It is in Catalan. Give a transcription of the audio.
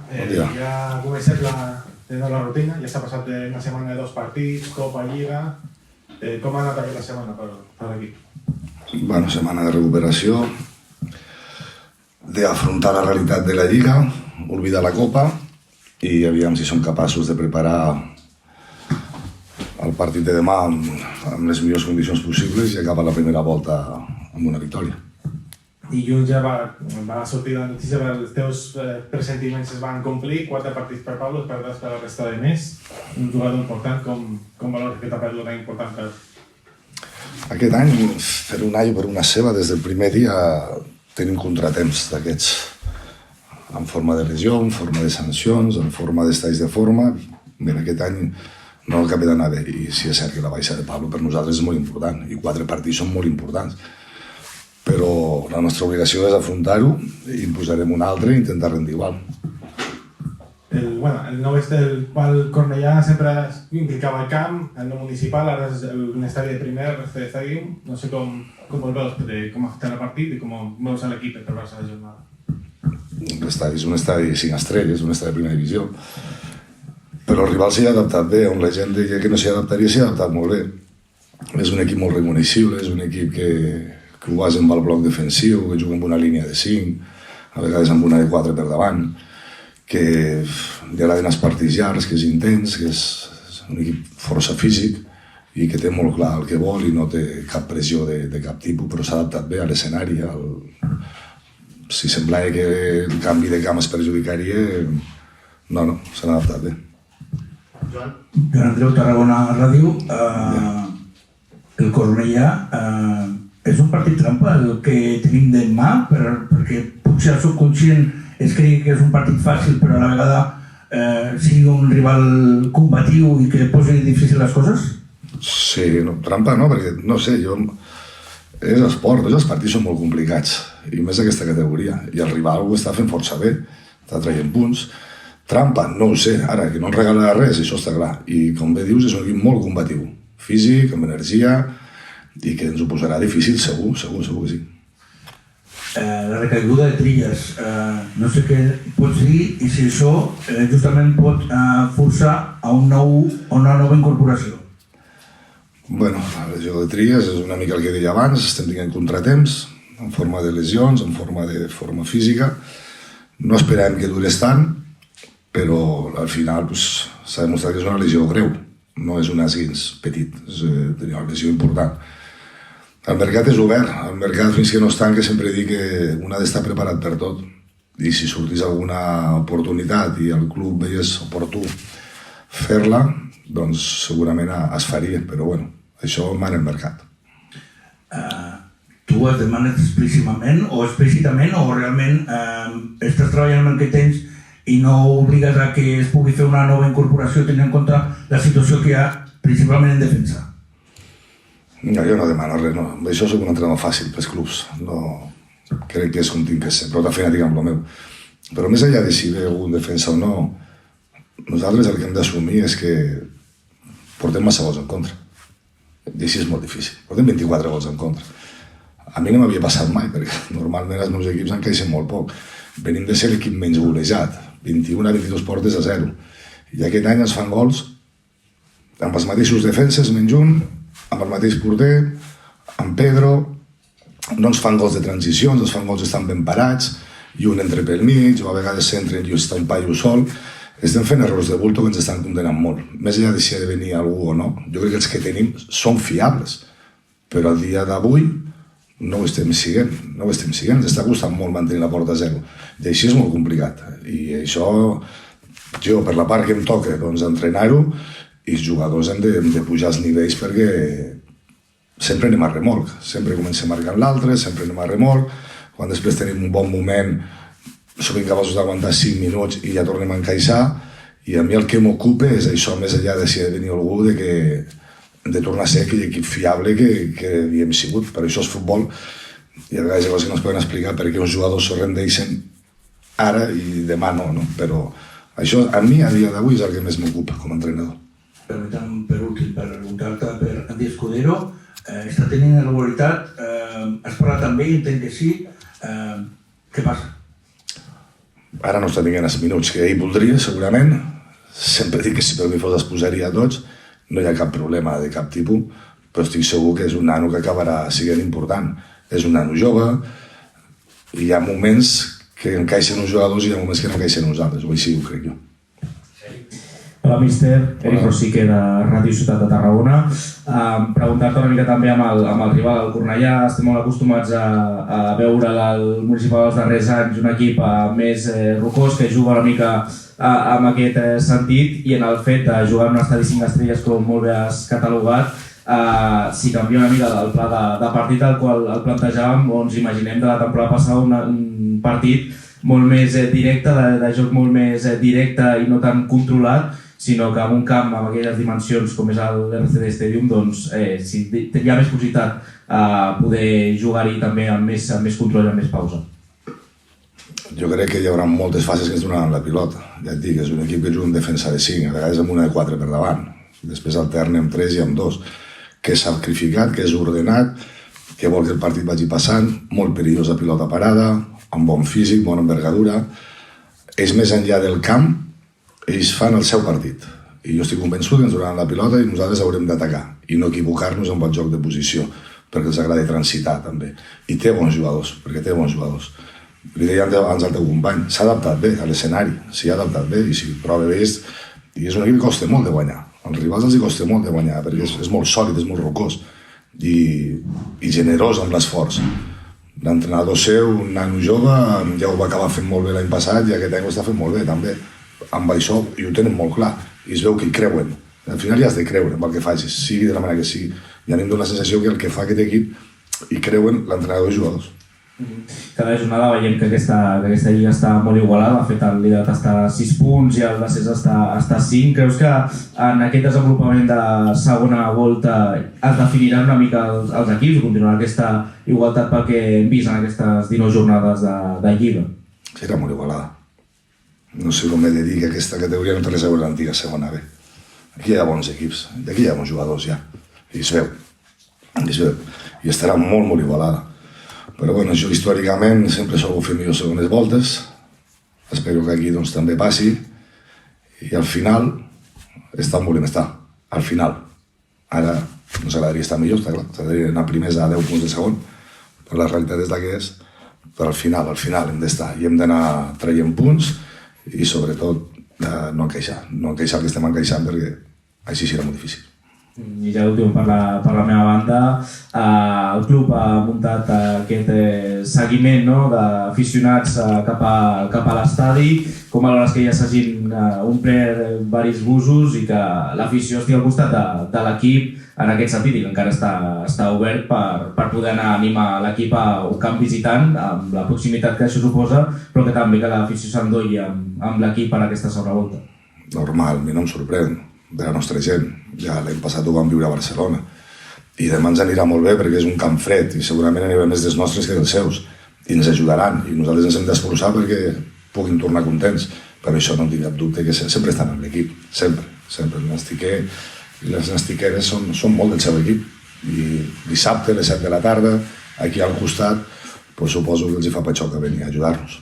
Ja comencem la rutina, ja s'ha passat una setmana de 2 partits, Copa, Lliga. Com ha anat aquesta setmana per l'equip? Bueno, setmana de recuperació, d'afrontar la realitat de la Lliga, oblidar la Copa i aviam si som capaços de preparar el partit de demà amb les millors condicions possibles i acabar la primera volta amb una victòria. Dilluns ja va sortir la notícia que els teus pressentiments es van complir, 4 partits per Pablo, perdràs per la resta de mes. Un jugador important, com valores aquesta pèrdua tan important per... Aquest any, per un any o per una seva, des del primer dia tenim contratemps d'aquests en forma de lesió, en forma de sancions, en forma d'estalls de forma. Bé, aquest any no acaba d'anar bé i sí és cert que la baixa de Pablo per nosaltres és molt important i 4 partits són molt importants. Però la nostra obligació és afrontar-ho i en posarem un altre i intentar rendir igual. El nou est del qual Cornellà sempre implicava el camp, el nou municipal, ara és un estadi de primer, estadi. No sé com el veus, com està el partit i com veus l'equip per preparar-se la jornada. L'estadi és un estadi 5 estrelles, un estadi de primera divisió. Però el rival s'hi ha adaptat bé, on la gent deia que no s'hi adaptaria, s'hi ha adaptat molt bé. És un equip molt reconeixible, és un equip que ho basa amb el bloc defensiu, que juga amb una línia de 5, a vegades amb una de 4 per davant, que li agraden els partits llargs, que és intens, que és un equip força físic i que té molt clar el que vol i no té cap pressió de cap tipus, però s'ha adaptat bé a l'escenari. Si semblava que el canvi de camp es perjudicaria, no, s'han adaptat bé. Joan Andreu, Tarragona Ràdio. El Cornellà és un partit trampa el que tenim demà, perquè potser el subconscient es cregui que és un partit fàcil, però a la vegada sigui un rival combatiu i que posi difícil les coses? Sí, trampa no, perquè no sé, és esport, tots els partits són molt complicats, i més aquesta categoria, i el rival ho està fent força bé, està traient punts. Trampa, no ho sé, ara que no ens regalarà res, això està clar, i com bé dius és un equip molt combatiu, físic, amb energia, i que ens ho posarà difícil, segur que sí. La recaiguda de Trilles, no sé què pots dir i si això justament pot forçar a una nova incorporació. Bueno, la lesió de Trilles és una mica el que deia abans, estem tenint contratemps en forma de lesions, en forma física. No esperàvem que durés tant, però al final s'ha demostrat que és una lesió greu, no és un esguins petit, és una lesió important. El mercat és obert, el mercat fins que no es tanca sempre dic que un ha d'estar preparat per tot i si sortís alguna oportunitat i el club veiés oportú fer-la, doncs segurament es faria, però bueno, això mana el mercat. Tu es demanes explícitament o realment estàs treballant amb el que tens i no obligues a que es pugui fer una nova incorporació tenint en compte la situació que hi ha principalment en defensa? No, jo no demano res, no. Això soc un entrenador fàcil pels clubs, no crec que és com tinc que ser, però també dic amb el meu. Però més enllà de si ve algun defensa o no, nosaltres el que hem d'assumir és que portem massa gols en contra. I així és molt difícil, portem 24 gols en contra. A mi no m'havia passat mai, perquè normalment els meus equips encaixen molt poc. Venim de ser l'equip menys golejat, 21 a 22 portes a 0. I aquest any ens fan gols amb els mateixos defenses, menys un, amb el mateix porter, amb Pedro, no ens fan gols de transicions, ens fan gols estan ben parats, i un entra pel mig, o a vegades s'entren i està un paio sol. Estem fent errors de bulto que ens estan condenant molt. Més enllà de si ha de venir algú o no, jo crec que els que tenim són fiables, però al dia d'avui no ho estem siguent, ens està costant molt mantenir la porta a 0, i així és molt complicat, i això jo per la part que em toca doncs entrenar-ho, i els jugadors hem de pujar els nivells perquè sempre anem a remolc, sempre comencem marcant l'altre, sempre anem a remolc, quan després tenim un bon moment som incapaços d'aguantar 5 minuts i ja tornem a encaixar, i a mi el que m'ocupa és això, més enllà de si ha de venir algú, que hem de tornar a ser aquell equip fiable que havíem sigut, però això és futbol, i a vegades hi ha coses que no es poden explicar perquè uns jugadors se rendeixen ara i demà no, però això a mi a dia d'avui és el que més m'ocupa com a entrenador. Permetem, per últim, per preguntar-te per Andy Escudero, està tenint irregularitat, has parlat amb ell, entenc que sí, què passa? ara no està tinguent els minuts que ell voldria, segurament. Sempre dic que si per mi fos es posaria a tots, no hi ha cap problema de cap tipus, però estic segur que és un nano que acabarà sent important. És un nano jove, i hi ha moments que encaixen uns jugadors i hi ha moments que no encaixen uns altres, o així ho crec jo. Hola, míster. Eric Rosique, de Ràdio Ciutat de Tarragona. Preguntar-te una mica també amb el rival, el Cornellà. Estem molt acostumats a veure el Municipal dels darrers anys, un equip més rocós que juga una mica amb aquest sentit, i en el fet de jugar en un estadi 5 estrelles, com molt bé has catalogat, si canvia una mica el pla de partit al qual el plantejàvem, o ens imaginem de la temporada passada un partit molt més directe, de joc molt més directe i no tan controlat, sinó que en un camp amb aquelles dimensions com és l'RCD Stadium, doncs hi ha més possibilitat a poder jugar-hi també amb més control i amb més pausa. Jo crec que hi haurà moltes fases que ens donaran la pilota. Ja et dic, és un equip que juga en defensa de 5, a vegades amb una de 4 per davant. Després alterna amb 3 i amb 2. Que és sacrificat, que és ordenat, que vol que el partit vagi passant, molt perillós a pilota parada, amb bon físic, bona envergadura. És més enllà del camp, ells fan el seu partit. I jo estic convençut que ens donaran la pilota i nosaltres haurem d'atacar i no equivocar-nos amb el joc de posició, perquè els agrada transitar també. I té bons jugadors, perquè té bons jugadors. Li deia abans al teu company, s'ha adaptat bé a l'escenari, s'hi ha adaptat bé i si prova bé i és un equip que costa molt de guanyar. Als rivals els costa molt de guanyar perquè és molt sòlid, és molt rocós i generós amb l'esforç. L'entrenador seu, un nano jove, ja ho va acabar fent molt bé l'any passat i aquest any ho està fent molt bé també. Amb això, i ho tenen molt clar, i es veu que hi creuen. Al final ja has de creure amb el que facis, sigui de la manera que sigui. I a mi em dóna la sensació que el que fa aquest equip hi creuen l'entrenador i els jugadors. Cada jornada veiem que aquesta lliga està molt igualada. De fet, el líder està a 6 punts i el descens està a 5. Creus que en aquest desenvolupament de segona volta es definiran una mica els equips o continuarà aquesta igualtat pel que hem vist en aquestes 19 jornades de lliga? Serà molt igualada. No sé com he de dir que aquesta categoria no té res a veure l'antiga segona B. Aquí hi ha bons equips, i aquí hi ha bons jugadors ja. I es veu. I estarà molt, molt igualada. Però bueno, jo històricament sempre solgo fer millors segones voltes. Espero que aquí doncs també passi. I al final, estar on volem estar. Al final. Ara ens agradaria estar millor, està clar. Ens agradaria anar primers a 10 punts de segon. Però la realitat és la que és. Però al final hem d'estar. I hem d'anar traient punts i sobretot no encaixar el que estem encaixant perquè així serà molt difícil. I ja l'últim per la meva banda, el club ha muntat aquest seguiment d'aficionats cap a l'estadi. Com valores que ja s'hagin omplert diversos busos i que l'afició estigui al costat de l'equip en aquest sentit i que encara està obert per poder anar a animar l'equip a un camp visitant amb la proximitat que això suposa, però que també que l'afició s'endolli amb l'equip per aquesta segona volta? Normal, a mi no em sorprèn, de la nostra gent. Ja l'any passat ho vam viure a Barcelona. I demà ens anirà molt bé perquè és un camp fred i segurament anirà més dels nostres que dels seus. I ens ajudaran i nosaltres ens hem d'esforçar perquè puguin tornar contents. Per això no tinc cap dubte que sempre estan amb l'equip, sempre. El Nastiquer i les Nastiqueres són molt del seu equip. I dissabte a les 7 de la tarda, aquí al costat, suposo que els hi fa patxoca venir a ajudar-nos.